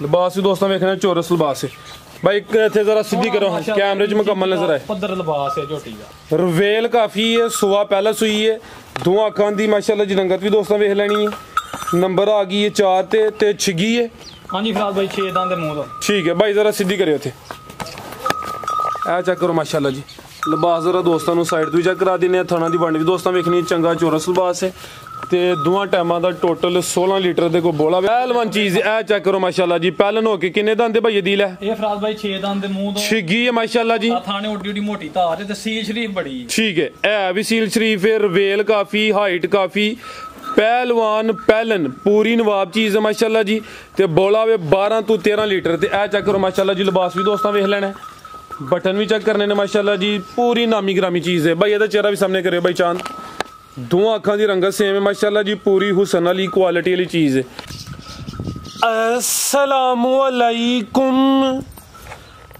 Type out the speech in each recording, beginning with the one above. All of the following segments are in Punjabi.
लिबास भी दोस्तों वेखना चौरस लिबास है भाई इतने जरा सीधी करो कैमरे च मुकम्मल नजर आए पद्धर लिबास है झोटी का रवेल काफ़ी है सुआ पहला सुई है दो अखां दी माशाल्लाह जी रंगत भी दोस्तों वेख लेनी है नंबर आ गई है 4 ते छिगी है हाँ जी फिलहाल भाई 6 दांत मुंह तो ठीक है भाई जरा सीधी करियो थे ए चेक करो माशाल्लाह जी लिबास जरा दोस्तों साइड तो भी चेक करा देने थाना की वंड भी दोस्तों वेखनी चंगा चौरस लिबास है ते दोवां टाइमां दा टोटल 16 लीटर दे को बोला पहलवान चीज ए चेक करो माशाल्लाह जी पहलन हो के किन्ने दंद भाई दिल है ये फराज भाई 6 दंद दे मुंह तो छिगी है माशाल्लाह जी थाने ओडी ओडी मोटी धार है ते सील शरीफ बड़ी ठीक है भी सील शरीफ है रवेल काफी हाइट काफी पहलवान पहलन पूरी नवाब चीज है माशाल्लाह जी ते बोला वे 12 तो 13 लीटर ते ए चेक करो माशाल्लाह जी लिबास भी दोस्तों वेख लेना बटन भी चेक करने ने माशाल्लाह जी पूरी नामी ग्रामी चीज है भाई एदा चेहरा भी सामने करियो भाई चांद दो अखां दी रंगत सेम है माशाल्लाह जी पूरी हुसन वाली क्वालिटी वाली चीज है अस्सलामु अलैकुम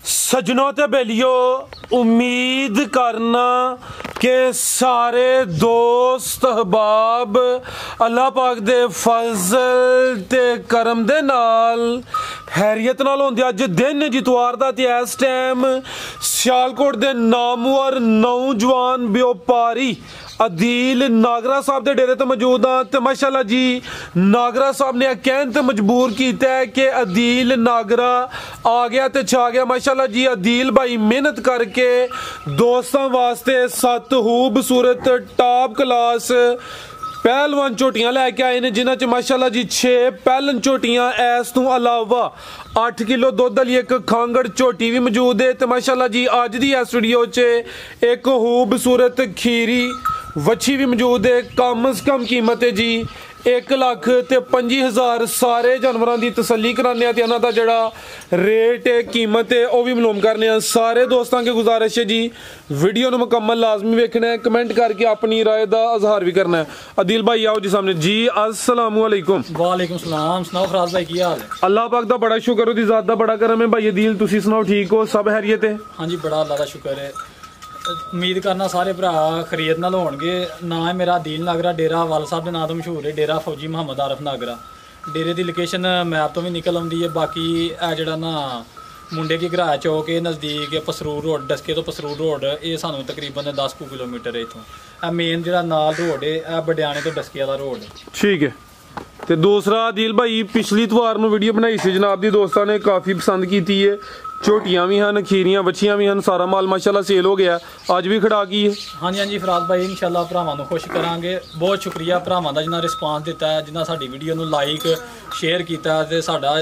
सजनों ते बेलियो उम्मीद करना के सारे दोस्त अहबाब अल्लाह पाक दे फजल ते करम दे नाल हैरियत नाल होंदे अज दिन जितवार दा ते इस टाइम सियालकोट दे नामवर नौजवान व्यापारी अदील नागरा साहब के डेरे तो मौजूद हाँ तो माशाल्लाह जी नागरा साहब ने कहन ते मजबूर किया है कि अदील नागरा आ गया तो छा गया माशाल्लाह जी अदील भाई मेहनत करके दोस्तों वास्ते 7 खूबसूरत टॉप क्लास पहलवान झोटियां लैके आए ने जिन्हां च माशाल्लाह जी 6 पहलन झोटियां इस तो अलावा 8 किलो दुध वाली एक खांगड़ झोटी भी मौजूद है तो माशाल्लाह जी अज दी इस वीडियो च एक खूबसूरत खीरी वच्छी भी मौजूद है कम से कम कीमत है जी 1,25,000 सारे जानवरों की तसल्ली कराने ते इन्हां दा जिहड़ा रेट है कीमत है वह भी मालूम करने सारे दोस्तों की गुजारिश है जी वीडियो ने मुकम्मल लाजमी वेखना है कमेंट करके अपनी राय का इजहार भी करना है अदील भाई आओ जी सामने जी अस्सलाम वालेकुम वालेकुम सलाम सुनाओ फराज भाई की हाल है अल्लाह पाक दा बड़ा शुक्र ओदी ज़ात दा बड़ा करम है भाई अदील तुसी सुनाओ ठीक हो सब हैरियत है हाँ जी बड़ा अल्लाह का शुक्र है उम्मीद करना सारे भरा खरीद नाल होणगे ना है मेरा अदील नागरा डेरा वाल साहब के नाम तो मशहूर है डेरा फौजी मुहम्मद आरफ नागरा डेरे की लोकेशन मैप तो भी निकल आती है बाकी है जड़ा ना मुंडे की घरा चौक है नज़दीक पसरूर रोड डस्के तो पसरूर रोड ये सानू तकरीबन 10 किलोमीटर है इतों मेन जो नाल रोड है बडियाने तो डस्के वाला रोड है ठीक है तो दूसरा अदील भाई पिछली इतवार में वीडियो बनाई सी जनाब दी दोस्तों ने काफ़ी पसंद की है झोटियां भी हैं खीरियां बच्चियां भी हैं सारा माल माशाल्लाह सेल हो गया अज भी खड़ा की है हाँ जी फराज भाई इंशाल्लाह भरावां खुश करांगे बहुत शुक्रिया भरावां दा जिन्ना रिस्पांस दिता है जिन्ना साडी वीडियो नूं लाइक शेयर किया ते साडा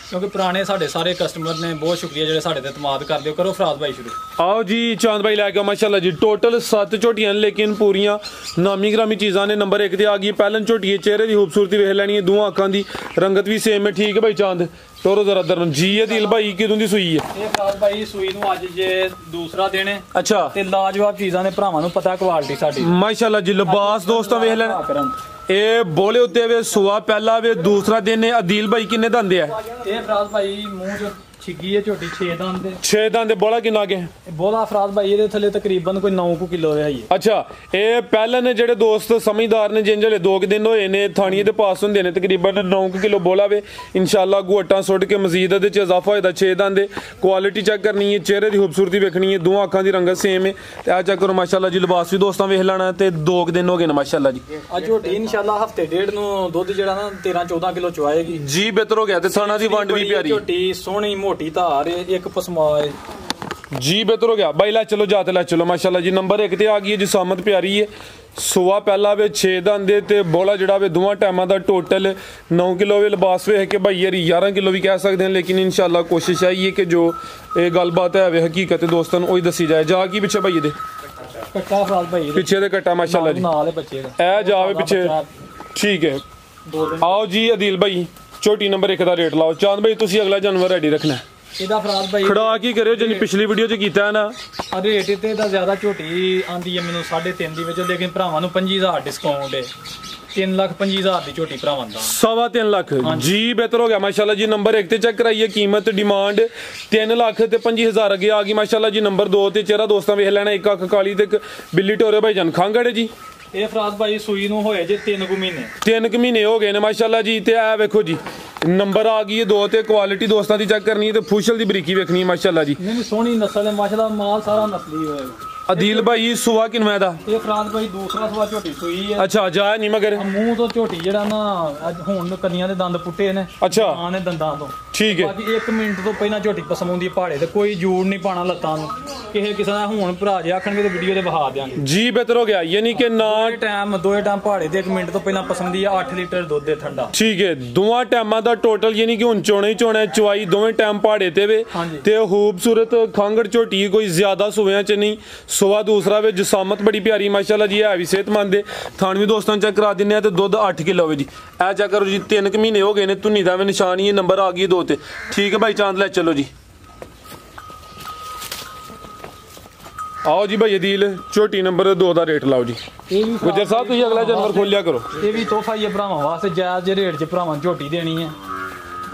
क्योंकि पुराने साढ़े सारे कस्टमर ने बहुत शुक्रिया जो साढ़े ते इतमाद कर दो करो फराज भाई शुरू आओ जी चांद भाई लैके माशाल्लाह जी टोटल 7 झोटियां लेकिन पूरियां नामी ग्रामी चीज़ां ने नंबर 1 ते आ गई पहलन झोटी है चेहरे की खूबसूरती वेख लैनी है दो अखां की रंगत भी सेम है ठीक है भाई चांद तोरो जरा दर जी अदील भाई किदों दी सुई है ये फराज भाई सुई नूं अज जे दूसरा दिन है अच्छा ते लाजवाब चीज़ां ने भरावां नूं पता क्वालिटी साडी माशाल्लाह जी लिबास दोस्तों वेख लैन ए बोले उत्ते वे सुआ पहला वे दूसरा दिन है अदील भाई किन्ने दंद है ये फराज भाई मुंह जो छिगी है झोटी 6 दंद 6 दंद बोला किन्ना के बोला फराज भाई ये थले तकरीबन कोई 9 किलो है ये अच्छा ए पहले ने जेडे दोस्त समझदार ने जिन जले 2 दिन होए ने थानिए दे पास हुंदे ने तकरीबन 9 किलो बोला वे इंशाल्लाह गोटा सुट के मजीद दे च इजाफा होएदा 6 दंद क्वालिटी चेक करनी है चेहरे की खूबसूरती वेखनी है दो अखां दी रंगत सेम है ते आ चेक करो माशाल्लाह जी लिबास भी दोस्तों वेख लेना ते 2 दिन हो गए ने माशाल्लाह जी आज झोटी इंशाल्लाह हफ्ते डेढ़ नु दुध जेड़ा ना 13-14 किलो चवाएगी जी बेहतर हो गया ते थाना दी वंड भी प्यारी झोटी सोहनी मोटी धार एक पसमा जी बेहतर हो गया भाई ला चलो जाते ला चलो माशाल्लाह जी नंबर 1 ते आ गई है जिसामत प्यारी है सुआ पहला वे 6 दंद ते बोला जड़ा वे दोवां टाइमां दा टोटल 9 किलो वे लिबास वे है कि भाई यार 11 किलो भी कह सकते हैं लेकिन इंशाल्लाह कोशिश आई है कि जो ये गलबात है वे हकीकत दोस्तों वही दसी जाए जा की पिछे भाई दे कट्टा फराज भाई पिछे दे कट्टा माशाल्लाह जी नाल है बच्चे दा ए जावे पिछे ठीक है आओ जी अदील भाई छोटी नंबर 1 दा रेट लाओ चांद भाई तुसी अगला जानवर रेडी रखना है ਇਹਦਾ ਫਰਾਜ਼ ਭਾਈ ਖੜਾ ਕੀ ਕਰਿਓ ਜਿੰਨੀ ਪਿਛਲੀ ਵੀਡੀਓ ਚ ਕੀਤਾ ਹੈ ਨਾ ਰੇਟ ਤੇ ਇਹਦਾ ਜ਼ਿਆਦਾ ਝੋਟੀ ਆਂਦੀ ਹੈ ਮੈਨੂੰ 3.5 ਦੀ ਵਿੱਚ ਲੇਕਿਨ ਭਰਾਵਾਂ ਨੂੰ 25000 ਡਿਸਕਾਊਂਟ ਹੈ 3,25,000 ਦੀ ਝੋਟੀ ਭਰਾਵਾਂ ਦਾ 3.5 ਲੱਖ ਜੀ ਬਿਹਤਰ ਹੋ ਗਿਆ ਮਾਸ਼ਾਅੱਲਾ ਜੀ ਨੰਬਰ 1 ਤੇ ਚੈੱਕ ਕਰਾਈਏ ਕੀਮਤ ਡਿਮਾਂਡ 3 ਲੱਖ ਤੇ 25,000 ਅੱਗੇ ਆ ਗਈ ਮਾਸ਼ਾਅੱਲਾ ਜੀ ਨੰਬਰ 2 ਤੇ ਚਿਹਰਾ ਦੋਸਤਾਂ ਵੇਖ ਲੈਣਾ ਇੱਕ ਅੱਖ ਕਾਲੀ ਤੇ ਬਿੱਲੀ ਟੋਰੇ ਭਾਈ ਜਾਨ ਖਾਂਗੜੇ ਜੀ ਇਹ ਫਰਾਦ ਭਾਈ ਸੂਈ ਨੂੰ ਹੋਏ ਜੇ 3 ਮਹੀਨੇ 3 ਮਹੀਨੇ ਹੋ ਗਏ ਨੇ ਮਾਸ਼ਾਅੱਲਾ ਜੀ। ਤੇ ਇਹ ਵੇਖੋ ਜੀ ਨੰਬਰ ਆ ਗਈ ਹੈ 2 ਤੇ ਕੁਆਲਿਟੀ ਦੋਸਤਾਂ ਦੀ ਚੈੱਕ ਕਰਨੀ ਹੈ ਤੇ ਫੁਸ਼ਲ ਦੀ ਬਰੀਕੀ ਵੇਖਣੀ ਹੈ ਮਾਸ਼ਾਅੱਲਾ ਜੀ। ਨਹੀਂ ਸੋਹਣੀ ਨਸਲ ਹੈ ਮਾਸ਼ਾਅੱਲਾ, ਮਾਲ ਸਾਰਾ ਨਸਲੀ ਹੋਏਗਾ। ਅਦੀਲ ਭਾਈ ਸੁਆ ਕਿਨਵੇਂ ਦਾ? ਇਹ ਫਰਾਦ ਭਾਈ ਦੂਸਰਾ ਸਵਾ ਝੋਟੀ ਸੂਈ ਹੈ। ਅੱਛਾ ਜਾ ਨਹੀਂ ਮਗਰ ਮੂੰਹ ਤੋਂ ਝੋਟੀ ਜਿਹੜਾ ਨਾ ਅੱਜ ਹੁਣ ਕੰਨੀਆਂ ਦੇ ਦੰਦ ਪੁੱਟੇ ਨੇ। ਅੱਛਾ ਮਾਂ ਨੇ ਦੰਦਾਂ ਤੋਂ ਠੀਕ ਹੈ। ਬਾਕੀ 1 ਮਿੰਟ ਤੋਂ ਪਹਿਲਾਂ ਝੋਟੀ ਪਸਮ ਆਉਂਦੀ ਪਹਾੜੇ ਤੇ ਕੋਈ ਜੂੜ ਨਹੀਂ ਪਾਣਾ ਲੱਤਾਂ ਨੂੰ। ਕਿਸੇ ਦਾ ਹੁਣ ਭਰਾ ਜੇ ਆਖਣਗੇ ਤੇ ਵੀਡੀਓ ਤੇ ਵਿਖਾ ਦਿਆਂਗੇ ਜੀ। ਬਿਹਤਰ ਹੋ ਗਿਆ ਯਾਨੀ ਕਿ ਨਾ ਦੋਏ ਟਾਈਮ ਪਹਾੜੇ ਤੇ 1 ਮਿੰਟ ਤੋਂ ਪਹਿਲਾਂ ਪਸੰਦੀ ਆ 8 ਲੀਟਰ ਦੁੱਧ ਦੇ ਠੰਡਾ। ਠੀਕ ਹੈ। ਦੋਵਾਂ ਟਾਈਮਾਂ ਦਾ ਟੋਟਲ ਯਾਨੀ ਕਿ ਹੁਣ ਚੋਣਾ ਹੀ ਚੋਣਾ ਚਵਾਈ ਦੋਵੇਂ ਟਾਈਮ ਪਹਾੜੇ ਤੇ ਵੇ ਤੇ ਖੂਬਸੂਰਤ ਖਾਂਗੜ ਝੋਟੀ ਕੋਈ ਜ਼ਿਆਦਾ ਸੁਵਿਆਂ ਚ ਨਹੀਂ। ਸੁਆ ਦੂਸਰਾ ਵੇ ਜਸਾਮਤ ਬੜੀ ਪਿਆਰੀ ਮਾਸ਼ਾਅੱਲਾ ਜੀ। ਹੈ ਵੀ ਸਿਹਤਮੰਦ ਹੈ। ਥਾਣ ਵੀ ਦੋਸਤਾਂ ਚੈੱਕ ਕਰਾ ਦਿੰਨੇ ਆ ਤੇ ਦੁੱਧ 8 ਕਿਲੋ ਵੇ ਜੀ। ਇਹ ਚੈੱਕ ਕਰੋ ਜੀ 3 ਮਹੀਨੇ ਹੋ ਗਏ ਨੇ। ਧੁੰਨੀ ਦਾ ਵੀ ਨਿਸ਼ਾਨ ਹੀ ਨੰਬਰ ਆ ਗਈ 2 ਤੇ। ਠੀਕ ਹੈ ਭਾਈ ਚਾਂਦ ਲੈ ਚਲੋ ਜੀ। आओ जी भाई अदील झोटी नंबर 2 ਦਾ ਰੇਟ ਲਾਓ ਜੀ। ਗੁੱਜਰ ਸਾਹਿਬ ਤੁਸੀਂ ਅਗਲਾ ਜਾਨਵਰ ਖੋਲਿਆ ਕਰੋ। ਇਹ ਵੀ ਤੋਹਫਾ ਹੀ ਹੈ ਭਰਾਵਾਂ ਵਾਸਤੇ, ਜਾਇਜ਼ ਜਿਹੇ ਰੇਟ 'ਚ ਭਰਾਵਾਂ ਝੋਟੀ ਦੇਣੀ ਹੈ।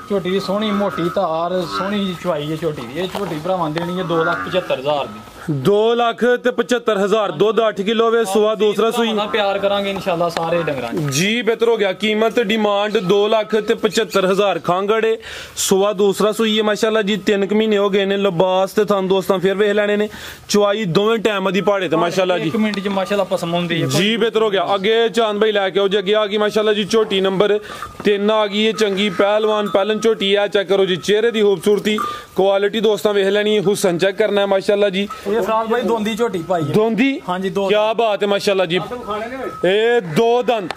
ਝੋਟੀ ਦੀ ਸੋਹਣੀ ਮੋਟੀ ਧਾਰ ਸੋਹਣੀ ਜਿਹੀ ਚਵਾਈ ਹੈ ਝੋਟੀ ਦੀ। ਇਹ ਝੋਟੀ ਭਰਾਵਾਂ ਦੇਣੀ ਹੈ 2,75,000 ਦੀ। 2,75,000 ਦੁੱਧ 8 ਕਿਲੋ ਵੇ। ਸੁਆ ਦੂਸਰਾ ਸੂਈ ਪਿਆਰ ਕਰਾਂਗੇ ਇਨਸ਼ਾਅੱਲਾ ਸਾਰੇ ਡੰਗਰਾਂ ਜੀ। ਬਿਹਤਰ ਹੋ ਗਿਆ। ਕੀਮਤ ਡਿਮਾਂਡ 2,75,000 ਖਾਂਗੜੇ। ਸੁਆ ਦੂਸਰਾ ਸੂਈ ਹੈ ਮਾਸ਼ਾਅੱਲਾ ਜੀ। 3 ਮਹੀਨੇ ਹੋ ਗਏ ਨੇ। ਲਿਬਾਸ ਤੇ ਤੁਹਾਨੂੰ ਦੋਸਤਾਂ ਫਿਰ ਵੇਖ ਲੈਣੇ ਨੇ। ਚਵਾਈ ਦੋਵੇਂ ਟਾਈਮ ਦੀ ਪਹਾੜੇ ਤੇ ਮਾਸ਼ਾਅੱਲਾ ਜੀ। 1 ਮਿੰਟ 'ਚ ਮਾਸ਼ਾਅੱਲਾ ਪਸਮ ਹੁੰਦੀ ਹੈ ਜੀ। ਬਿਹਤਰ ਹੋ ਗਿਆ। ਅੱਗੇ ਚਾਂਦ ਭਾਈ ਲੈ ਕੇ ਆਓ ਜੀ। ਅੱਗੇ ਆ ਗਈ ਮਾਸ਼ਾਅੱਲਾ ਜੀ ਝੋਟੀ ਨੰਬਰ 3 ਆ ਗਈ ਹੈ। ਚੰਗੀ ਪਹਿਲਵਾਨ ਪਹਿਲਨ ਝੋਟੀ ਆ। ਚੈੱਕ ਕਰੋ ਜੀ ਚਿਹਰੇ ਦੀ ਖੂਬਸੂਰਤੀ ਕੁਆਲਿਟੀ ਦੋਸਤਾਂ ਵੇਖ ਲੈਣੀ। ਹੁਸਨ ਚੈੱਕ ਕਰਨਾ ਹੈ ਮਾਸ਼ਾਅੱਲਾ ਜੀ। ਇਹ ਫਰਾਦ ਭਾਈ ਦੋਂਦੀ ਝੋਟੀ ਪਾਈ ਹੈ। ਦੋਂਦੀ ਹਾਂਜੀ 2 ਕੀ ਬਾਤ ਹੈ ਮਾਸ਼ਾਅੱਲਾ ਜੀ। ਇਹ 2 ਦੰਦ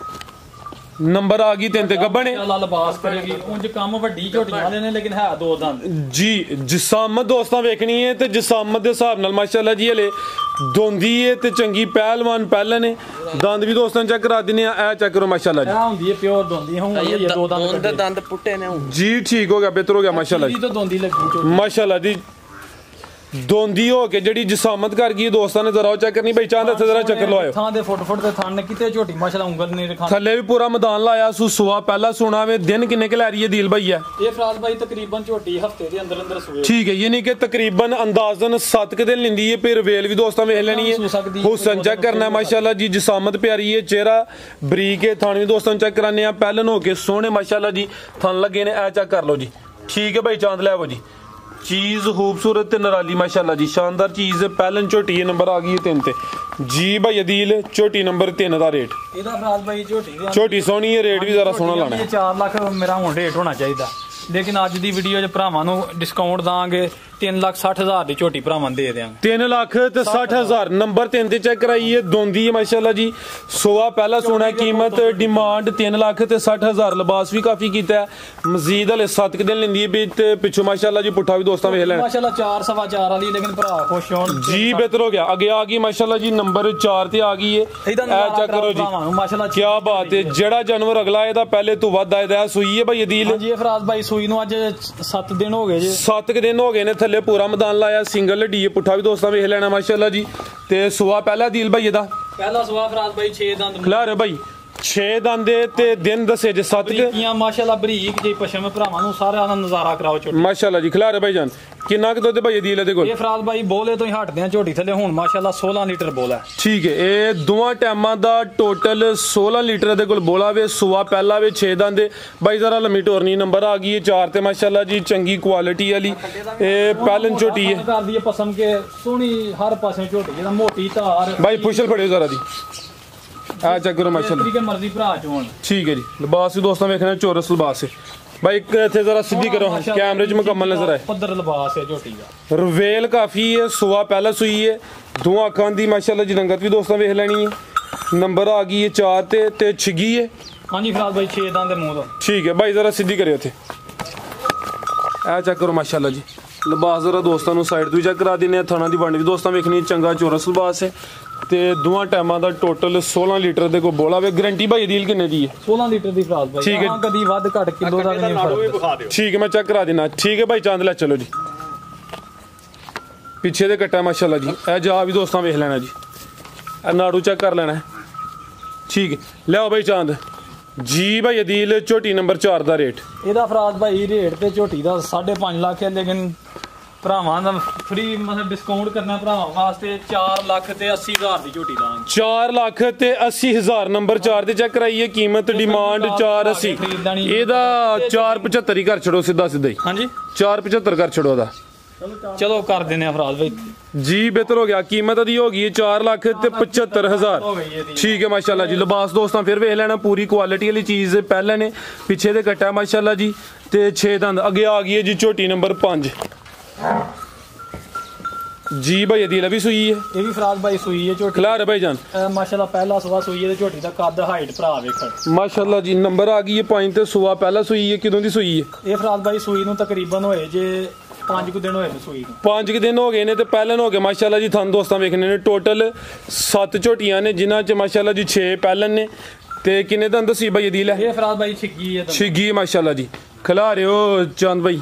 ਨੰਬਰ ਆ ਗਈ 3 ਤੇ ਗੱਬਣੇ ਲਿਬਾਸ ਕਰੇਗੀ। ਉਂਝ ਕੰਮ ਵੱਡੀ ਝੋਟੀਆਂ ਵਾਲੇ ਨੇ ਲੇਕਿਨ ਹੈ 2 ਦੰਦ ਜੀ। ਜਸਾਮਤ ਦੋਸਤਾਂ ਵੇਖਣੀ ਹੈ ਤੇ ਜਸਾਮਤ ਦੇ ਹਿਸਾਬ ਨਾਲ ਮਾਸ਼ਾਅੱਲਾ ਜੀ ਹਲੇ ਦੋਂਦੀ ਹੈ ਤੇ ਚੰਗੀ ਪਹਿਲਵਾਨ ਪਹਿਲਨ ਹੈ। ਦੰਦ ਵੀ ਦੋਸਤਾਂ ਚੈੱਕ ਕਰਾ ਦਿੰਨੇ ਆ। ਇਹ ਚੈੱਕ ਕਰੋ ਮਾਸ਼ਾਅੱਲਾ ਜੀ। ਇਹ ਹੁੰਦੀ ਹੈ ਪਿਓਰ ਦੋਂਦੀ। ਹੁਣ ਇਹ 2 ਦੰਦ ਪੁੱਟੇ ਨੇ ਜੀ। ਠੀਕ ਹੋ ਗਿਆ। ਬਿਹਤਰ ਹੋ ਗਿਆ ਮਾਸ਼ਾਅੱਲਾ ਜੀ। ਤਾਂ ਦੋਂਦੀ ਲੱਗੀ ਝੋਟੀ ਮਾਸ਼ਾਅੱਲਾ ਜੀ। ਦੋਂਦੀ ਹੋ ਕੇ ਜਿਹੜੀ ਜਸਾਮਤ ਕਰ ਗਈ ਦੋਸਤਾਂ ਨੇ ਜ਼ਰਾ ਚੈੱਕ ਕਰਨੀ। ਭਾਈ ਚਾਂਦ ਇੱਥੇ ਜ਼ਰਾ ਚੱਕਰ ਲਵਾਇਓ। ਥਾਂ ਦੇ ਫੁੱਟ ਤੇ ਥਣ ਕਿਤੇ ਝੋਟੀ ਮਾਸ਼ਾਅੱਲਾ ਉਂਗਲ ਨਹੀਂ ਰਖਾ। ਥੱਲੇ ਵੀ ਪੂਰਾ ਮੈਦਾਨ ਲਾਇਆ। ਸੁਆ ਪਹਿਲਾ ਸੁਣਾ ਵੇ। ਦਿਨ ਕਿੰਨੇ ਕਿ ਲੈ ਰਹੀ ਹੈ ਦੀਲ ਭਾਈ ਹੈ? ਇਹ ਫਰਾਦ ਭਾਈ ਤਕਰੀਬਨ ਝੋਟੀ ਹਫਤੇ ਦੇ ਅੰਦਰ ਸੂਏ। ਠੀਕ ਹੈ। ਯਾਨੀ ਕਿ ਤਕਰੀਬਨ ਅੰਦਾਜ਼ਨ 7 ਕਿ ਦਿਨ ਲੈਂਦੀ ਹੈ। ਫਿਰ ਵੇਲ ਵੀ ਦੋਸਤਾਂ ਵੇਖ ਲੈਣੀ ਹੈ। ਹੁਸਨ ਚੈੱਕ ਕਰਨਾ ਮਾਸ਼ਾਅੱਲਾ ਜੀ। ਜਸਾਮਤ ਪਿਆਰੀ ਹੈ। ਚਿਹਰਾ ਬਰੀਕ ਹੈ। ਥਣ ਵੀ ਦੋਸਤਾਂ ਚੈੱਕ ਕਰਾਨੇ ਆ। ਪਹਿਲਨ ਹੋ ਕੇ ਸੋਹਣੇ ਮਾਸ਼ਾਅੱਲਾ ਜੀ ਥਣ ਲੱਗੇ ਨੇ। ਇਹ ਚੈੱਕ ਕਰ ਲਓ ਜੀ। ਠੀਕ ਹੈ ਭਾਈ ਚਾਂਦ ਲੈ ਆਵੋ ਜੀ। चीज खूबसूरत ते नराली माशाल्लाह जी। शानदार चीज पहलन झोटी नंबर आ गई है 3 ते जी। भाई अदील झोटी नंबर 3 ਦਾ ਰੇਟ ਇਹਦਾ ਫਰਾਦ ਭਾਈ ਝੋਟੀ ਸੋਹਣੀ ਹੈ। ਰੇਟ ਵੀ ਜ਼ਰਾ ਸੋਹਣਾ ਲਾਣਾ ਹੈ। 4 ਲੱਖ ਮੇਰਾ ਹੁਣ ਰੇਟ ਹੋਣਾ ਚਾਹੀਦਾ ਲੇਕਿਨ ਅੱਜ ਦੀ ਵੀਡੀਓ 'ਚ ਭਰਾਵਾਂ ਨੂੰ ਡਿਸਕਾਊਂਟ ਦਾਂਗੇ। 3,60,000 ਦੀ ਝੋਟੀ ਭਰਾਵਾਂ ਦੇ ਦਿਆਂਗੇ। 3,60,000 ਨੰਬਰ 3 ਤੇ ਚੈੱਕ ਕਰਾਈ ਹੈ। ਦੋਂਦੀ ਹੈ ਮਾਸ਼ਾਅੱਲਾ ਜੀ। ਸੁਆ ਪਹਿਲਾ ਸੋਨਾ ਕੀਮਤ ਡਿਮਾਂਡ 3,60,000 ਲਿਬਾਸ ਵੀ ਕਾਫੀ ਕੀਤਾ ਹੈ। ਮਜ਼ੀਦ ਹਲੇ 7 ਦਿਨ ਲੈਂਦੀ ਹੈ ਤੇ ਪਿੱਛੋਂ ਮਾਸ਼ਾਅੱਲਾ ਜੀ ਪੁੱਠਾ ਵੀ ਦੋਸਤਾਂ ਵੇਖ ਲੈਣ ਮਾਸ਼ਾਅੱਲਾ 4 ਸਵਾ 4 ਵਾਲੀ ਲੇਕਿਨ ਭਰਾ ਖੁਸ਼ ਹੋਣ ਜੀ। ਬਿਹਤਰ ਹੋ ਗਿਆ। ਅੱਗੇ ਆ ਗਈ ਮਾਸ਼ਾਅੱਲਾ ਜੀ ਨੰਬਰ 4 ਤੇ ਆ ਗਈ ਹੈ। ਇਹ ਚੈੱਕ ਕਰੋ ਜੀ ਮਾਸ਼ਾਅੱਲਾ ਕੀ ਬਾਤ ਹੈ। ਜਿਹੜਾ ਜਾਨਵਰ ਅਗਲਾ ਇਹਦਾ ਪਹਿਲੇ ਤੋਂ ਵੱਧ ਆਇਦਾ ਸੂਈ ਹੈ ਭਾਈ ਅਦੀਲ। ਹਾਂਜੀ ਇਹ ਫਰਾਦ ਭਾਈ ਸੂਈ ਨੂੰ ਅੱਜ 7 ਦਿਨ ਹੋ ਗਏ ਜੀ। 7 ਦਿਨ ਹੋ ਗਏ ਨੇ। ਥੱਲੇ ਪੂਰਾ ਮੈਦਾਨ ਲਾਇਆ। ਸਿੰਗਲ ਢੀ ਹੈ। ਪੁੱਠਾ ਵੀ ਦੋਸਤਾਂ ਵੇਖ ਲੈਣਾ ਮਾਸ਼ਾਅੱਲਾ ਜੀ। ਤੇ ਸੁਆ ਪਹਿਲਾ ਦੀਲ ਭਾਈ ਇਹਦਾ ਪਹਿਲਾ ਸੁਆ ਫਰਾਦ ਭਾਈ 6 ਦੰਦ ਖਿਲਾਰੇ ਭਾਈ 6 ਦੰਦ ਤੇ ਦਿਨ ਦੱਸੇ ਜੇ 7 ਬਰੀਕੀਆਂ ਮਾਸ਼ਾਅੱਲਾ ਬਰੀਕ ਜੇ ਪਸ਼ਮ ਭਰਾਵਾਂ ਨੂੰ ਸਾਰਿਆਂ ਦਾ ਨਜ਼ਾਰਾ ਕਰਾਓ ਝੋਟੀ ਮਾਸ਼ਾਅੱਲਾ ਜੀ। ਖਿਲਾਰੇ ਭਾਈ ਜਾਨ ਕਿੰਨਾ ਕੁ ਦੁੱਧ ਭਾਈ ਅਦੀਲ ਇਹਦੇ ਕੋਲ? ਇਹ ਫਰਾਦ ਭਾਈ ਬੋਲੇ ਤੋਂ ਹੀ ਹਟਦੇ ਆ ਝੋਟੀ ਥੱਲੇ ਹੁਣ ਮਾਸ਼ਾਅੱਲਾ 16 ਲੀਟਰ ਬੋਲਾ। ਠੀਕ ਹੈ। ਇਹ ਦੋਵਾਂ ਟਾਈਮਾਂ ਦਾ ਟੋਟਲ 16 ਲੀਟਰ ਦੇ ਕੋਲ ਬੋਲਾ ਵੇ। ਸੁਆ ਪਹਿਲਾ ਵੇ 6 ਦੰਦ ਭਾਈ ਜ਼ਰਾ ਲੰਮੀ ਟੋਰਨੀ ਨੰਬਰ ਆ ਗਈ ਹੈ 4 ਤੇ ਮਾਸ਼ਾਅੱਲਾ ਜੀ ਚੰਗੀ ਕੁਆਲਿਟੀ ਵਾਲੀ। ਇਹ ਪਹਿਲਨ ਝੋਟੀ ਹੈ। ਕਰਦੀ ਹੈ ਪਸਮ ਕੇ ਸੋਹਣੀ ਹਰ ਪਾਸੇ ਝੋਟੀ ਜਿਹਦਾ ਮੋਟੀ ਧਾਰ ਭਾਈ ਫੁਸ਼ਲ ਫੜਿਓ ਜ਼ਰਾ ਜੀ। ਆ ਚੈੱਕ ਕਰੋ ਮਾਸ਼ਾਅੱਲਾ ਤਰੀਕੇ ਮਰਜ਼ੀ ਭਰਾ ਚੋਣ। ਠੀਕ ਹੈ ਜੀ। ਲਿਬਾਸ ਵੀ ਦੋਸਤਾਂ ਵੇਖਣਾ ਚੋਰਸ ਲਿਬਾਸ ਹੈ ਭਾਈ। ਇੱਥੇ ਜ਼ਰਾ ਸਿੱਧੀ ਕਰੋ ਕੈਮਰੇ 'ਚ ਮੁਕੰਮਲ ਨਜ਼ਰ ਆਏ। ਪੱਧਰ ਲਿਬਾਸ ਹੈ ਝੋਟੀ ਦਾ। ਰਵੇਲ ਕਾਫੀ ਹੈ। ਸੁਆ ਪਹਿਲਾ ਸੂਈ ਹੈ। ਦੋਵਾਂ ਅੱਖਾਂ ਦੀ ਮਾਸ਼ਾਅੱਲਾ ਜੀ ਰੰਗਤ ਵੀ ਦੋਸਤਾਂ ਵੇਖ ਲੈਣੀ ਹੈ। ਨੰਬਰ ਆ ਗਈ ਹੈ 4 ਤੇ ਛਿਗੀ ਹੈ। ਹਾਂਜੀ ਫਰਾਦ ਭਾਈ 6 ਦੰਦ ਦੇ ਮੂੰਹ ਦਾ। ਠੀਕ ਹੈ ਭਾਈ ਜ਼ਰਾ ਸਿੱਧੀ ਕਰਿਓ ਇੱਥੇ। ਇਹ ਚੈੱਕ ਕਰੋ ਮਾਸ਼ਾਅੱਲਾ ਜੀ। ਲਿਬਾਸ ਜ਼ਰਾ ਦੋਸਤਾਂ ਨੂੰ ਸਾਈਡ ਤੋਂ ਚੈੱਕ ਕਰਾ ਦਿੰਨੇ ਆ। ਥਣਾ ਦੀ ਵੰਡ ਵੀ ਦੋਸਤਾਂ ਵੇਖਣੀ ਚੰਗਾ ਚੋਰਸ ਲਿਬਾਸ ਹੈ। ਤੇ ਦੋਵਾਂ ਟਾਈਮਾਂ ਦਾ ਟੋਟਲ 16 ਲੀਟਰ ਦੇ ਕੋਲ ਬੋਲਾ ਵੇ। ਗਰੰਟੀ ਭਾਈ ਅਦੀਲ ਕਿੰਨੇ ਦੀ ਹੈ? 16 ਲੀਟਰ ਦੀ ਫਰਾਦ ਭਾਈ। ਠੀਕ ਹੈ। ਹਾਂ ਕਦੀ ਵੱਧ ਘੱਟ ਕਿਲੋ ਦਾ ਨਹੀਂ ਫਰਕ। ਠੀਕ ਹੈ ਮੈਂ ਚੈੱਕ ਕਰਾ ਦੇਣਾ। ਠੀਕ ਹੈ ਭਾਈ ਚਾਂਦ ਲੈ ਚਲੋ ਜੀ। ਪਿੱਛੇ ਦੇ ਕੱਟਾ ਮਾਸ਼ਾਅੱਲਾ ਜੀ। ਇਹ ਜਾ ਵੀ ਦੋਸਤਾਂ ਵੇਖ ਲੈਣਾ ਜੀ। ਇਹ ਨਾੜੂ ਚੈੱਕ ਕਰ ਲੈਣਾ। ਠੀਕ ਹੈ। ਲਿਆਓ ਭਾਈ ਚਾਂਦ ਜੀ। ਭਾਈ ਅਦੀਲ ਝੋਟੀ ਨੰਬਰ 4 ਦਾ ਰੇਟ ਇਹਦਾ ਫਰਾਦ ਭਾਈ ਰੇਟ ਤੇ ਝੋਟੀ ਦਾ 5.5 ਲੱਖ ਹੈ ਲੇਕਿਨ ਭਰਾਵਾਂ ਦਾ ਫ੍ਰੀ ਮਤਲਬ ਡਿਸਕਾਊਂਟ ਕਰਨਾ ਭਰਾਵਾਂ ਵਾਸਤੇ 4,80,000 ਦੀ ਝੋਟੀ ਦਾਂਗੇ 4,80,000 ਨੰਬਰ 4 ਤੇ ਚੈੱਕ ਕਰਾਈਏ ਕੀਮਤ ਡਿਮਾਂਡ 480 ਇਹਦਾ 475 ਹੀ ਕਰ ਛੜੋ ਸਿੱਧਾ ਸਿੱਧਾ ਹੀ ਹਾਂਜੀ 475 ਕਰ ਛੜੋ ਉਹਦਾ ਚਲੋ ਕਰ ਦਿੰਦੇ ਆ ਫਰਾਜ਼ ਭਾਈ ਜੀ ਬਿਹਤਰ ਹੋ ਗਿਆ ਕੀਮਤ ਦੀ ਹੋ ਗਈ ਹੈ 4,75,000 ਠੀਕ ਹੈ ਮਾਸ਼ਾਅੱਲਾ ਜੀ ਲਿਬਾਸ ਦੋਸਤਾਂ ਫਿਰ ਵੇਖ ਲੈਣਾ ਪੂਰੀ ਕੁਆਲਿਟੀ ਵਾਲੀ ਚੀਜ਼ ਪਹਿਲੇ ਨੇ ਪਿੱਛੇ ਦੇ ਕੱਟਾ ਮਾਸ਼ਾਅੱਲਾ ਜੀ ਤੇ 6 ਦੰਦ ਅੱਗੇ ਆ ਗਈ ਹੈ ਜੀ ਝੋਟੀ ਨੰਬਰ 5 ਜੀ ਭਾਈ ਅਦੀਲਾ ਵੀ ਸੂਈ ਹੈ ਇਹ ਵੀ ਫਰਾਜ਼ ਭਾਈ ਸੂਈ ਹੈ ਝੋਟੀ ਖਿਲਾਰ ਭਾਈ ਜਾਨ ਮਾਸ਼ਾਅੱਲਾ ਪਹਿਲਾ ਸੂਆ ਸੂਈ ਹੈ ਤੇ ਝੋਟੀ ਦਾ ਕੱਦ ਹਾਈਟ ਭਰਾ ਵੇਖਣ ਮਾਸ਼ਾਅੱਲਾ ਜੀ ਨੰਬਰ ਆ ਗਈ ਹੈ 5 ਤੇ ਸੂਆ ਪਹਿਲਾ ਸੂਈ ਹੈ ਕਿਦੋਂ ਦੀ ਸੂਈ ਹੈ ਇਹ ਫਰਾਜ਼ ਭਾਈ ਸੂਈ ਨੂੰ ਤਕਰੀਬਨ ਹੋਏ ਜੇ 5 ਦਿਨ ਹੋਏ ਨੇ ਸੂਈ ਨੂੰ 5 ਦਿਨ ਹੋ ਗਏ ਨੇ ਤੇ ਪਹਿਲਾਂ ਹੋ ਗਏ ਮਾਸ਼ਾਅੱਲਾ ਜੀ ਤੁਹਾਨੂੰ ਦੋਸਤਾਂ ਵੇਖਣੇ ਨੇ ਟੋਟਲ 7 ਝੋਟੀਆਂ ਨੇ ਜਿਨ੍ਹਾਂ ਚ ਮਾਸ਼ਾਅੱਲਾ ਜੀ 6 ਪਹਿਲਾਂ ਨੇ ਤੇ ਕਿੰਨੇ ਦੰਦ ਸੀ ਭਾਈ ਅਦੀਲ ਇਹ ਫਰਾਜ਼ ਭਾਈ ਛਿੱਗੀ ਹੈ ਛਿੱਗੀ ਮਾਸ਼ਾਅੱਲਾ ਜੀ ਖਿਲਾ ਰਹੇ ਹੋ ਚੰਦ ਭਾਈ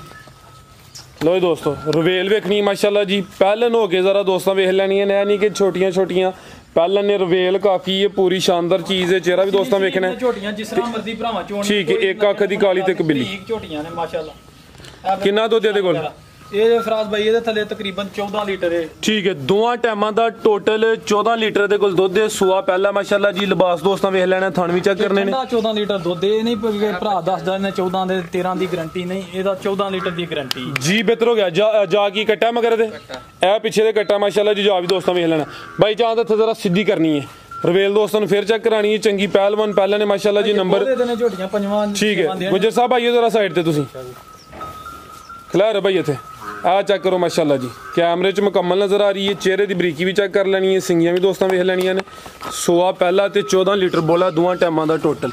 ਲੋ ਦੋਸਤੋ ਰਵੇਲ ਵੇਖਣੀ ਮਾਸ਼ਾਅੱਲਾ ਜੀ ਪਹਿਲਾਂ ਹੋ ਕੇ ਜ਼ਰਾ ਦੋਸਤਾਂ ਵੇਖ ਲੈਣੀਆਂ ਨੇ ਨਹੀਂ ਕਿ ਛੋਟੀਆਂ ਛੋਟੀਆਂ ਪਹਿਲਾਂ ਨੇ ਰਵੇਲ ਕਾਫੀ ਹੈ ਪੂਰੀ ਸ਼ਾਨਦਾਰ ਚੀਜ਼ ਹੈ ਚਿਹਰਾ ਵੀ ਦੋਸਤਾਂ ਵੇਖਣਾ ਝੋਟੀਆਂ ਜਿਸ ਤਰ੍ਹਾਂ ਮਰਜ਼ੀ ਭਰਾਵਾਂ ਚੋਣ ਠੀਕ ਹੈ ਇੱਕ ਅੱਖ ਦੀ ਕਾਲੀ ਤੇ ਇੱਕ ਬਿੱਲੀ ਝੋਟੀਆਂ ਨੇ ਮਾਸ਼ਾਅੱਲਾ ਕਿੰਨਾ ਦੁੱਧ ਇਹਦੇ ਕੋਲ ਇਹ ਫਰਾਜ਼ ਭਾਈ ਇਹਦੇ ਥੱਲੇ ਤਕਰੀਬਨ 14 ਲੀਟਰ ਹੈ ਠੀਕ ਹੈ ਦੋਵਾਂ ਟਾਈਮਾਂ ਦਾ ਟੋਟਲ 14 ਲੀਟਰ ਦੇ ਕੋਲ ਦੁੱਧ ਹੈ ਸੂਆ ਪਹਿਲਾ ਮਾਸ਼ਾਅੱਲਾ ਜੀ ਲਿਬਾਸ ਦੋਸਤਾਂ ਵੇਖ ਲੈਣਾ ਥਣ ਵੀ ਚੈੱਕ ਕਰਨੇ ਨੇ 14 ਲੀਟਰ ਦੁੱਧ ਇਹ ਨਹੀਂ ਭਰਾ ਦੱਸਦਾ ਨੇ 14 ਦੇ 13 ਦੀ ਗਾਰੰਟੀ ਨਹੀਂ ਇਹਦਾ 14 ਲੀਟਰ ਦੀ ਗਾਰੰਟੀ ਜੀ ਬਿਹਤਰ ਹੋ ਗਿਆ ਜਾ ਕੀ ਕੱਟਾ ਮਗਰ ਦੇ ਇਹ ਪਿੱਛੇ ਦੇ ਕੱਟਾ ਮਾਸ਼ਾਅੱਲਾ ਜੀ ਜਾ ਵੀ ਦੋਸਤਾਂ ਵੇਖ ਲੈਣਾ ਬਾਈ ਚਾਹ ਤਾਂ ਜ਼ਰਾ ਸਿੱਧੀ ਕਰਨੀ ਹੈ ਰਵੇਲ ਦੋਸਤਾਂ ਨੂੰ ਫਿਰ ਚੈੱਕ ਕਰਾਣੀ ਹੈ ਚੰਗੀ ਪਹਿਲਵਾਨ ਪਹਿਲਾਂ ਨੇ ਮਾਸ਼ਾਅੱਲਾ ਜੀ ਨੰਬਰ ਝੋਟੀਆਂ ਪੰਜਵਾਂ ਠੀਕ ਹੈ ਗੁਜਰ ਸਾਹਿਬ ਆਈਓ ਜ਼ਰਾ ਸਾਈਡ ਤੇ ਤੁਸੀਂ ਖਿਲਾਰ ਭਾਈ ਇੱਥੇ ਆ ਚੈੱਕ ਕਰੋ ਮਾਸ਼ਾਅੱਲਾ ਜੀ ਕੈਮਰੇ 'ਚ ਮੁਕੰਮਲ ਨਜ਼ਰ ਆ ਰਹੀ ਹੈ ਚਿਹਰੇ ਦੀ ਬਰੀਕੀ ਵੀ ਚੈੱਕ ਕਰ ਲੈਣੀ ਹੈ ਸਿੰਗੀਆਂ ਵੀ ਦੋਸਤਾਂ ਵੇਖ ਲੈਣੀਆਂ ਨੇ ਸੋਆ ਪਹਿਲਾ ਤੇ 14 ਲੀਟਰ ਬੋਲਾ ਦੋਵਾਂ ਟਾਈਮਾਂ ਦਾ ਟੋਟਲ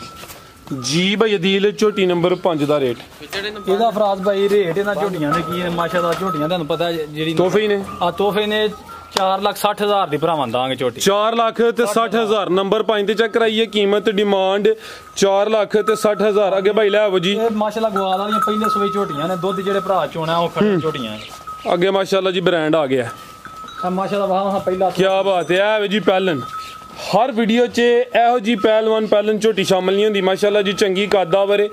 ਜੀ ਭਾਈ ਅਦੀਲ ਝੋਟੀ ਨੰਬਰ 5 ਦਾ ਰੇਟ ਇਹਦਾ ਫਰਾਜ਼ ਭਾਈ ਰੇਟ ਇਹਨਾਂ ਝੋਟੀਆਂ ਦੇ ਕੀ ਨੇ ਮਾਸ਼ਾਅੱਲਾ ਝੋਟੀਆਂ ਤੁਹਾਨੂੰ ਪਤਾ ਜਿਹੜੀ ਤੋਹਫੇ ਨੇ ਆ ਤੋਹਫੇ ਨੇ 4,60,000 ਦੀ ਭਰਾਵਾਂ ਦਾਂਗੇ ਝੋਟੀ 4,60,000 ਨੰਬਰ 5 ਤੇ ਚੈੱਕ ਕਰਾਈਏ ਕੀਮਤ ਡਿਮਾਂਡ 4,60,000 ਅੱਗੇ ਭਾਈ ਲੈ ਆਵੋ ਜੀ ਇਹ ਮਾਸ਼ਾਅੱਲਾ ਗਵਾਲ ਵਾਲੀਆਂ ਪਹਿਲੇ ਸੂਏ ਝੋਟੀਆਂ ਨੇ ਦੁੱਧ ਜਿਹੜੇ ਭਰਾ ਚੋਣਾ ਉਹ ਖੜੇ ਝੋਟੀਆਂ ਅੱਗੇ ਮਾਸ਼ਾਅੱਲਾ ਜੀ ਬ੍ਰਾਂਡ ਆ ਗਿਆ ਮਾਸ਼ਾਅੱਲਾ ਵਾਹ ਪਹਿਲਾ ਕੀ ਬਾਤ ਹੈ ਇਹ ਜੀ ਪਹਿਲਨ ਹਰ ਵੀਡੀਓ 'ਚ ਇਹੋ ਜੀ ਪਹਿਲਨ ਝੋਟੀ ਸ਼ਾਮਲ ਨਹੀਂ ਹੁੰਦੀ ਮਾਸ਼ਾਅੱਲਾ ਜੀ ਚੰਗੀ ਕਾਦਾਵਰ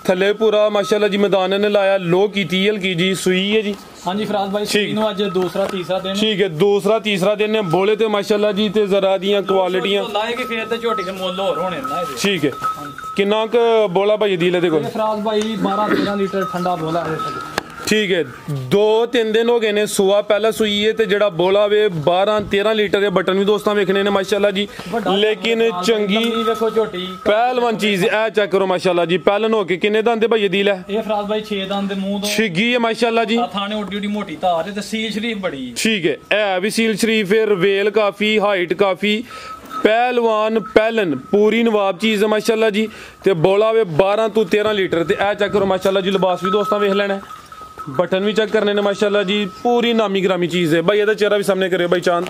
ਥੱਲੇ ਪੂਰਾ ਮਾਸ਼ਾਅੱਲਾ ਜੀ ਮੈਦਾਨ ਨੇ ਲਾਇਆ ਲੋ ਕੀਤੀ ਹਲਕੀ ਜੀ ਸੂਈ ਹੈ ਜੀ ਹਾਂਜੀ ਫਰਾਜ਼ ਭਾਈ ਸੂਈ ਨੂੰ ਅੱਜ ਦੂਸਰਾ ਤੀਸਰਾ ਦਿਨ ਠੀਕ ਹੈ ਦੂਸਰਾ ਤੀਸਰਾ ਦਿਨ ਨੇ ਬੋਲੇ ਤੇ ਮਾਸ਼ਾਅੱਲਾ ਜੀ ਤੇ ਜ਼ਰਾ ਦੀਆਂ ਕੁਆਲਿਟੀਆਂ ਲਾਏ ਕਿ ਫੇਰ ਤੇ ਝੋਟੀ ਦੇ ਮੁੱਲ ਹੋਰ ਹੋਣੇ ਨਾ ਇਹਦੇ ਠੀਕ ਹੈ ਕਿੰਨਾ ਕੁ ਬੋਲਾ ਭਾਈ ਦੀਲੇ ਦੇ ਕੋਲ ਫਰਾਜ਼ ਭਾਈ 12-13 ਲੀਟਰ ਠੰਡਾ ਬੋਲਾ ਹੈ ਠੀਕ ਹੈ 2-3 ਦਿਨ ਹੋ ਗਏ ਨੇ ਸੂਆ ਪਹਿਲਾਂ ਸੂਈ ਹੈ ਤੇ ਜਿਹੜਾ ਬੋਲਾ ਵੇ 12-13 ਲੀਟਰ ਦੇ ਬਟਨ ਵੀ ਦੋਸਤਾਂ ਵੇਖਣੇ ਨੇ ਮਾਸ਼ਾਅੱਲਾ ਜੀ ਲੇਕਿਨ ਚੰਗੀ ਵੇਖੋ ਝੋਟੀ ਪਹਿਲਵਾਨ ਚੀਜ਼ ਇਹ ਚੈੱਕ ਕਰੋ ਮਾਸ਼ਾਅੱਲਾ ਜੀ ਪਹਿਲਨ ਹੋ ਕੇ ਕਿੰਨੇ ਦੰਦ ਭਾਈ ਦੀਲ ਹੈ ਇਹ ਫਰਾਜ਼ ਭਾਈ 6 ਦੰਦ ਦੇ ਮੂੰਹ ਤੋਂ ਛਿੱਗੀ ਹੈ ਮਾਸ਼ਾਅੱਲਾ ਜੀ ਥਾਣੇ ਓਡੀ ਓਡੀ ਮੋਟੀ ਧਾਰ ਤੇ ਸੀਲ ਸ਼ਰੀਫ ਬੜੀ ਠੀਕ ਹੈ ਇਹ ਵੀ ਸੀਲ ਸ਼ਰੀਫ ਹੈ ਰਵੇਲ ਕਾਫੀ ਹਾਈਟ ਕਾਫੀ ਪਹਿਲਵਾਨ ਪਹਿਲਨ ਪੂਰੀ ਨਵਾਬ ਚੀਜ਼ ਹੈ ਮਾਸ਼ਾਅੱਲਾ ਜੀ ਤੇ ਬੋਲਾ ਵੇ 12 ਤੋਂ 13 ਲੀਟਰ ਤੇ ਇਹ ਚੈੱਕ ਕਰੋ ਮਾਸ਼ਾਅੱਲਾ ਜੀ ਲਿਬਾਸ ਵੀ ਦੋਸਤਾਂ ਵੇਖ ਲੈਣਾ बटन भी चेक करने ने माशाल्लाह जी पूरी नामी ग्रामी चीज़ है भाई ये चेहरा भी सामने करे भाई चांद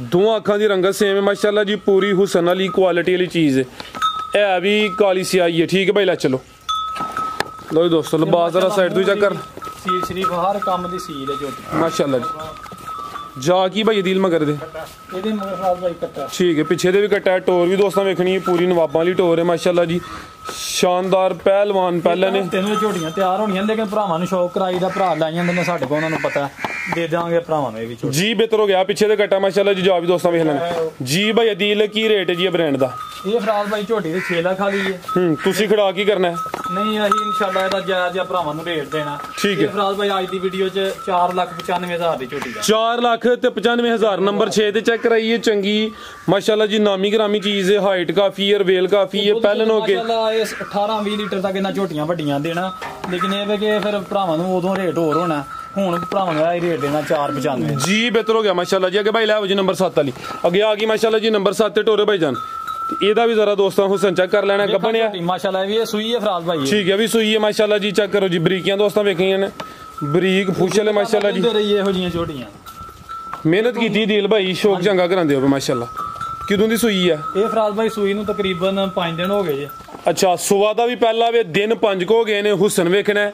दो अखा की रंगत सेम है माशाल्लाह जी पूरी हुसन वाली क्वालिटी वाली चीज़ है भी काली सियाही है ठीक है भाई ला चलो लो दोस्तों लिबास जरा साइड तो चेक कर सील शरीफ हर काम दी सील है जो माशाल्लाह जी जा की भाई दिल में कर दे ठीक है पिछे दे भी कट्टा है टोर भी दोस्तों वेखनी है पूरी नवाबां वाली टोर है माशाल्लाह जी शानदार पहलवान पहले ने तेनों झोटियां तैयार होनियां लेकिन भरावां नूं शौक कराई दा भरा लाई जांदे ने साडे कोल उन्हां नूं पता दे देंगे भरावां नूं ये भी जी बेहतर हो गया पीछे दे कट्टा माशाल्लाह जी जा भी दोस्तों वेख लेना जी भाई अदील की रेट है जी ब्रांड दा ये फराज भाई झोटी दे 6 लाख वाली है तुसी खड़ा की करना है नहीं अही इंशाल्लाह ਇਹਦਾ ਜਾਇਜ਼ ਜਿਹਾ ਭਰਾਵਾਂ ਨੂੰ ਰੇਟ ਦੇਣਾ ਠੀਕ ਹੈ ਫਰਾਜ਼ ਭਾਈ ਅੱਜ ਦੀ ਵੀਡੀਓ 'ਚ 4,95,000 ਦੀ ਝੋਟੀ ਦਾ 4,95,000 ਨੰਬਰ 6 ਤੇ ਚੈੱਕ ਕਰਾਈਏ ਚੰਗੀ ਮਾਸ਼ਾਅੱਲਾ ਜੀ ਨਾਮੀ ਗ੍ਰਾਮੀ ਚੀਜ਼ ਹੈ ਹਾਈਟ ਕਾਫੀ ਹੈ ਰਵੇਲ ਕਾਫੀ ਹੈ ਪਹਿਲਨ ਹੋ ਕੇ ਮਾਸ਼ਾਅੱਲਾ ਇਹ 18-20 ਲੀਟਰ ਤੱਕ ਇਹਨਾਂ ਝੋਟੀਆਂ ਵੱਡੀਆਂ ਦੇਣਾ ਲੇਕਿਨ ਇਹ ਵੇ ਕਿ ਫਿਰ ਭਰਾਵਾਂ ਨੂੰ ਉਦੋਂ ਰੇਟ ਹੋਰ ਹੋਣਾ ਹੁਣ ਭਰਾਵਾਂ ਦਾ ਇਹ ਰੇਟ ਦੇਣਾ 4,95 ਜੀ ਬਿਹਤਰ ਹੋ ਗਿਆ ਮਾਸ਼ਾਅੱਲਾ ਜੀ ਅੱਗੇ ਭਾਈ ਲੈ ਜੀ ਨੰਬਰ 7 ਵਾਲੀ ਅੱਗੇ ਆ ਗਈ ਮਾਸ਼ਾਅੱਲਾ ਜੀ ਨੰਬਰ 7 ਤੇ ਟੋਰੇ ਭਾਈ ਜਾਨ ਇਹਦਾ ਵੀ ਜ਼ਰਾ ਦੋਸਤਾਂ ਹੁਸਨ ਚੈੱਕ ਕਰ ਲੈਣਾ ਗੱਬਣਿਆ ਮਾਸ਼ਾਅੱਲਾ ਇਹ ਵੀ ਸੂਈ ਹੈ ਫਰਾਜ਼ ਭਾਈ ਠੀਕ ਹੈ ਵੀ ਸੂਈ ਹੈ ਮਾਸ਼ਾਅੱਲਾ ਜੀ ਚੈੱਕ ਕਰੋ ਜੀ ਬਰੀਕੀਆਂ ਦੋਸਤਾਂ ਵੇਖੀਆਂ ਨੇ ਬਰੀਕ ਫੁਸ਼ਲ ਹੈ ਮਾਸ਼ਾਅੱਲਾ ਜੀ ਰਹੀ ਇਹੋ ਜੀਆਂ ਝੋਟੀਆਂ ਮਿਹਨਤ ਕੀਤੀ ਦਿਲ ਭਾਈ ਸ਼ੌਕ ਚੰਗਾ ਕਰਾਂਦੇ ਹੋ ਮਾਸ਼ਾਅੱਲਾ ਕਿਦੋਂ ਦੀ ਸੂਈ ਹੈ ਇਹ ਫਰਾਜ਼ ਭਾਈ ਸੂਈ ਨੂੰ ਤਕਰੀਬਨ 5 ਦਿਨ ਹੋ ਗਏ ਜੀ ਅੱਛਾ ਸੁਬਾ ਦਾ ਵੀ ਪਹਿਲਾ ਵੇ ਦਿਨ 5 ਕੋ ਗਏ ਨੇ ਹੁਸਨ ਵੇਖਣਾ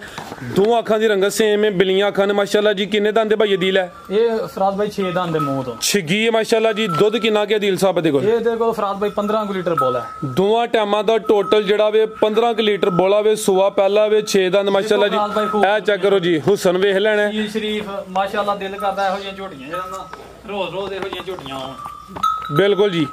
दो अखां दी रंगत सेम है, बिलियां अखां ने माशाल्लाह जी। किन्ने दंद भाई अदील है? ये फराज भाई 6 दंद दे मूंह तो छिगी है माशाल्लाह जी। दुध किन्ना के अदील साहब दे कोल? ये दे कोल फराज भाई 15 लीटर बोला है। दोवां टाइमां दा टोटल जेड़ा वे 15 लीटर बोला वे, सुआ पहला वे, 6 दंद माशाल्लाह जी। ए चेक करो जी, हुसन वेख लेना है शरीफ माशाल्लाह, दिल करदा ਇਹੋ ਜਿਹੀਆਂ ਝੋਟੀਆਂ ਜਿਹੜਾ रोज ਇਹੋ ਜਿਹੀਆਂ ਝੋਟੀਆਂ ਆਉਣ। बिल्कुल जी,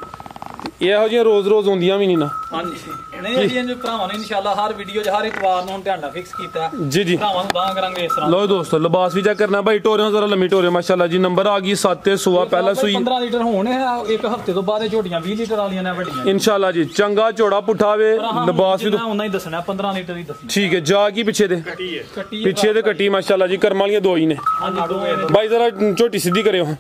ਇਹੋ ਜਿਹੀਆਂ ਰੋਜ਼ ਹੁੰਦੀਆਂ ਵੀ ਨਹੀਂ ਨਾ। ਹਾਂਜੀ ਨਹੀਂ, ਅਸੀਂ ਜੋ ਭਰਾਵਾਂ ਨੂੰ ਇਨਸ਼ਾਅੱਲਾ ਹਰ ਵੀਡੀਓ 'ਚ ਹਰ ਇਤਵਾਰ ਨੂੰ ਹੁਣ ਧਿਆਨ ਨਾਲ ਫਿਕਸ ਕੀਤਾ जी जी। ਭਰਾਵਾਂ ਨੂੰ ਗਾਂ ਕਰਾਂਗੇ ਇਸ ਤਰ੍ਹਾਂ। लो दोस्तों लिबास भी चेक करना भाई, टोरियों जरा लम्मी टोरियो माशाल्लाह जी। नंबर आ गई 7 ते सुआ पहला सूई 15 लीटर होने है, एक हफ्ते ਤੋਂ ਬਾਅਦ ਇਹ ਝੋਟੀਆਂ 20 ਲੀਟਰ ਵਾਲੀਆਂ ਨੇ ਵੱਡੀਆਂ इंशाल्लाह जी। चंगा चौड़ा पुठा वे, लिबास भी ਉਹਨਾਂ ਹੀ ਦੱਸਣਾ 15 ਲੀਟਰ ਹੀ ਦੱਸਣਾ। ठीक है। जा की पीछे दे ਕੱਟੀ पीछे दे कट्टी माशाल्लाह जी। कर्म वालियां दो ही ने ਹਾਂਜੀ ਦੋਵੇਂ ਨੇ भाई, जरा झोटी सीधी करियो।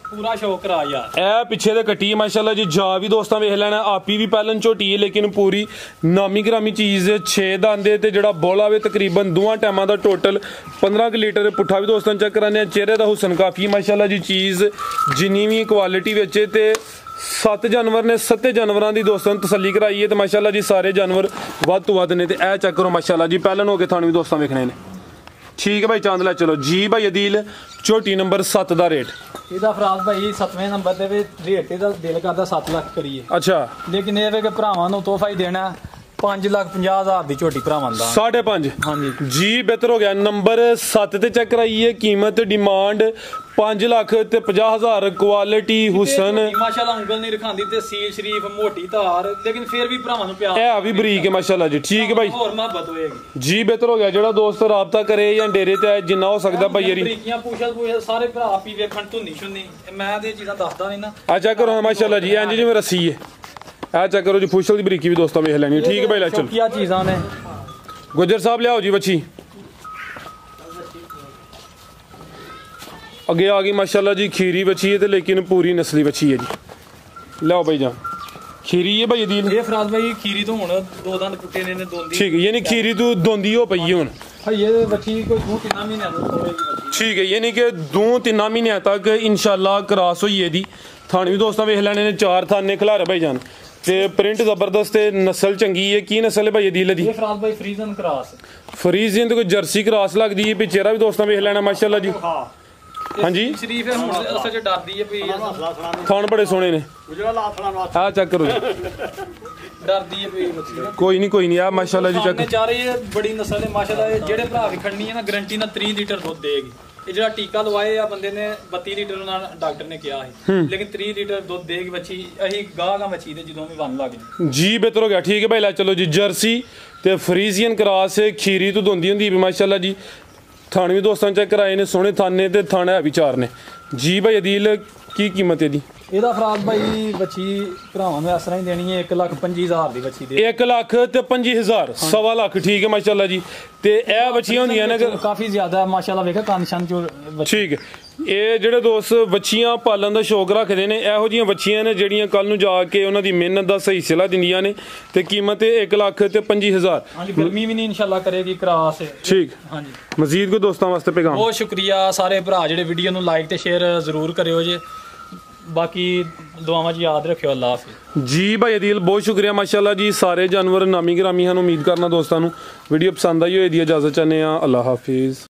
ਪੂਰਾ ਸ਼ੌਕ ਕਰਾ ਯਾਰ। ए पिछे दे कट्टी माशाल्लाह जी। जा भी दोस्तां वेख लेना, आपी भी पहलन झोटी है लेकिन पूरी नामी ग्रामी चीज है। 6 दंद ते जेड़ा बोला वे तकरीबन दोवां टाइमां दा टोटल 15 लीटर पुठा भी दोस्तां चेक कराने। चेहरे दा हुसन काफी माशाल्लाह जी। चीज जिन्नी भी क्वालिटी विच ते 7 जानवर ने, 7 जानवरां दी दोस्तां तसल्ली कराई है ते माशाल्लाह जी सारे जानवर वध तो वध ने। ते ए चेक करो माशाल्लाह जी, पहलन हो के थाने भी दोस्तां वेखने ने। ठीक है भाई, चांद लै चलो जी भाई अदील। झोटी नंबर 7 दा रेट ਇਹਦਾ ਫਰਾਜ਼ ਭਾਈ 7ਵੇਂ ਨੰਬਰ ਤੇ ਵੀ ਰੇਟ ਇਹਦਾ ਦਿਲ ਕਰਦਾ 7 ਲੱਖ ਕਰੀਏ, अच्छा ਲੇਕਿਨ ਇਹ ਵੇ ਕਿ ਭਰਾਵਾਂ ਨੂੰ ਤੋਹਫਾ ਹੀ ਦੇਣਾ 5,50,000 ਦੀ ਝੋਟੀ ਭਰਾਵਾਂ ਦਾ। 5.5 ਹਾਂਜੀ जी। बेहतर हो गया। नंबर 7 ते चेक कराइए। कीमत डिमांड 5,50,000। क्वालिटी हुसन माशाल्लाह ਉਂਗਲ ਨਹੀਂ ਰਖਾਂਦੀ ਤੇ ਸੀਲ ਸ਼ਰੀਫ ਮੋਟੀ ਧਾਰ, ਲੇਕਿਨ ਫਿਰ ਵੀ ਭਰਾਵਾਂ ਨੂੰ ਪਿਆਰ है भी बरीक है माशाल्लाह जी। ठीक है भाई ਹੋਰ ਮੁਹੱਬਤ ਹੋਏਗੀ जी। बेहतर हो गया जेड़ा दोस्त राबता करे या डेरे ते आए जिन्ना हो सकदा भाई यारी। ਬਰੀਕੀਆਂ ਪੁੱਛਲ ਸਾਰੇ ਭਰਾ ਆਪੀ ਵੇਖਣ ਧੁੰਨੀ ਸ਼ੁੰਨੀ, ਮੈਂ ਤੇ ਇਹ ਚੀਜ਼ਾਂ ਦੱਸਦਾ नहीं ना। आ चेक करो माशाल्लाह जी। इंज जिवें रस्सी है। आ चेक करो जी, फुशल दी बरीकी भी दोस्तां वेख लेनी। ठीक है भाई, लै चल। क्या चीज़ां ने गुजर साहब लियाओ जी बच्ची। अगे आ गई माशाल्लाह जी। खीरी बच्ची है ते लेकिन पूरी नस्ली बच्ची है जी। लियाओ भाई जान, खीरी है भाई अदील। ਇਹ ਫਰਾਜ਼ ਭਾਈ ਖੀਰੀ ਤੋਂ ਹੁਣ 2 ਦੰਦ ਪੁੱਟੇ ਨੇ ਦੋਂਦੀ। ठीक है, यानी खीरी तू दोंदी हो पई हुन। ਇਹ ਬੱਚੀ ਕੋਈ 2-3 ਮਹੀਨਿਆਂ ਤੋਂ ਹੋਏਗੀ ਬੱਚੀ। ठीक है, यानी कि 2-3 महीनों तक इंशाल्लाह क्रॉस हुई है दी। थाने भी दोस्तों वेख लैने ने 4 थाने खिलारे भाई जान ते प्रिंट जबरदस्त है। नस्ल चंगी है। की नस्ल है भाई अदील दी? ਇਹ ਫਰਾਜ਼ ਭਾਈ ਫਰੀਜ਼ਨ ਕਰਾਸ। फरीजियन तो कोई जर्सी क्रॉस लगदी है। पे चेहरा भी दोस्तों वेख लेना माशाल्लाह जी। हाँ जी, शरीफ है, ਹੁਣ ਅਸਲ ਚ ਡਰਦੀ ਹੈ ਵੀ थान बड़े सोहने ने। आ चेक करो जी। ਡਰਦੀ ਹੈ ਵੀ ਬੱਚੀ कोई नहीं आ माशाल्लाह जी। ਸਾਹਮਣੇ चेक ਚਾਰੇ ਬੜੀ ਨਸਲ ਹੈ ਮਾਸ਼ਾਅੱਲਾ। ਇਹ ਜਿਹੜੇ ਭਰਾ ਵੀ ਖੜਨੀ ਹੈ ਨਾ ਗਾਰੰਟੀ ਨਾਲ 3 ਲੀਟਰ ਦੁੱਧ ਦੇਗੀ। ਇਹ ਜਿਹੜਾ ਟੀਕਾ ਲਵਾਏ ਆ ਬੰਦੇ ਨੇ 32 ਲੀਟਰ ਉਹਨਾਂ ਡਾਕਟਰ ਨੇ ਕਿਹਾ ਸੀ, ਲੇਕਿਨ 3 ਲੀਟਰ ਦੁੱਧ ਦੇਗੀ ਬੱਚੀ। ਅਸੀਂ ਗਾਂ ਬੱਚੀ ਦੇ ਜਦੋਂ ਵੀ ਵੰਨ ਲੱਗ जी। बेहतर हो गया। ठीक है भाई, ला चलो जी। जर्सी ते फ्रीजियन क्रॉस है। खीरी तो दोंदी होंदी भी माशाल्लाह जी। थाने भी दोस्तों चेक कराए ने, सोहने थाने ते थाने है भी 4 ने जी। भाई अदील की कीमत है दी? ਇਹਦਾ ਫਰਾਜ਼ ਭਾਈ ਬੱਚੀ ਭਰਾਵਾਂ ਨੂੰ ਇਸ ਤਰ੍ਹਾਂ ਹੀ ਦੇਣੀ ਹੈ 1,25,000 ਦੀ ਬੱਚੀ ਦੇ। 1,25,000 सवा लाख। ठीक है माशाल्लाह जी। ते ए बच्चियां होंदियां ने ਕਾਫੀ ਜ਼ਿਆਦਾ ਮਾਸ਼ਾਅੱਲਾ ਵੇਖਿਆ ਕੰਨ ਚੋਂ ਬੱਚੀ। ठीक है। ਇਹ ਜਿਹੜੇ ਦੋਸਤ ਬੱਚੀਆਂ ਪਾਲਣ ਦਾ ਸ਼ੌਕ ਰੱਖਦੇ ਨੇ, ਇਹੋ ਜਿਹੀਆਂ ਬੱਚੀਆਂ ਨੇ ਜਿਹੜੀਆਂ ਕੱਲ ਨੂੰ ਜਾ ਕੇ ਉਹਨਾਂ ਦੀ ਮਿਹਨਤ ਦਾ ਸਹੀ ਸਿਲਾ ਦਿੰਦੀਆਂ ਨੇ। ਤੇ ਕੀਮਤ ਹੈ 1,25,000। ਹਾਂਜੀ, ਗਰਮੀ ਵੀ ਨਹੀਂ ਇਨਸ਼ਾਅੱਲਾ ਕਰੇਗੀ ਕਰਾਸ। ठीक। ਹਾਂਜੀ ਮਜ਼ੀਦ ਕੋਈ ਦੋਸਤਾਂ ਵਾਸਤੇ ਪੈਗਾਮ? ਬਹੁਤ ਸ਼ੁਕਰੀਆ ਸਾਰੇ ਭਰਾ ਜਿਹੜੇ ਵੀਡੀਓ ਨੂੰ ਲਾਈਕ ਤੇ ਸ਼ੇਅਰ ਜ਼ਰੂਰ ਕਰਿਓ ਜੇ। ਬਾਕੀ ਦੁਆਵਾਂ 'ਚ ਯਾਦ ਰੱਖਿਓ। ਅੱਲਾ ਹਾਫਿਜ਼ जी। भाई अदील बहुत शुक्रिया माशाल्लाह जी। सारे जानवर नामी ग्रामी हैं। उम्मीद करना दोस्तों वीडियो पसंद आई होगी। इजाजत चाहते हैं। अल्लाह हाफिज़।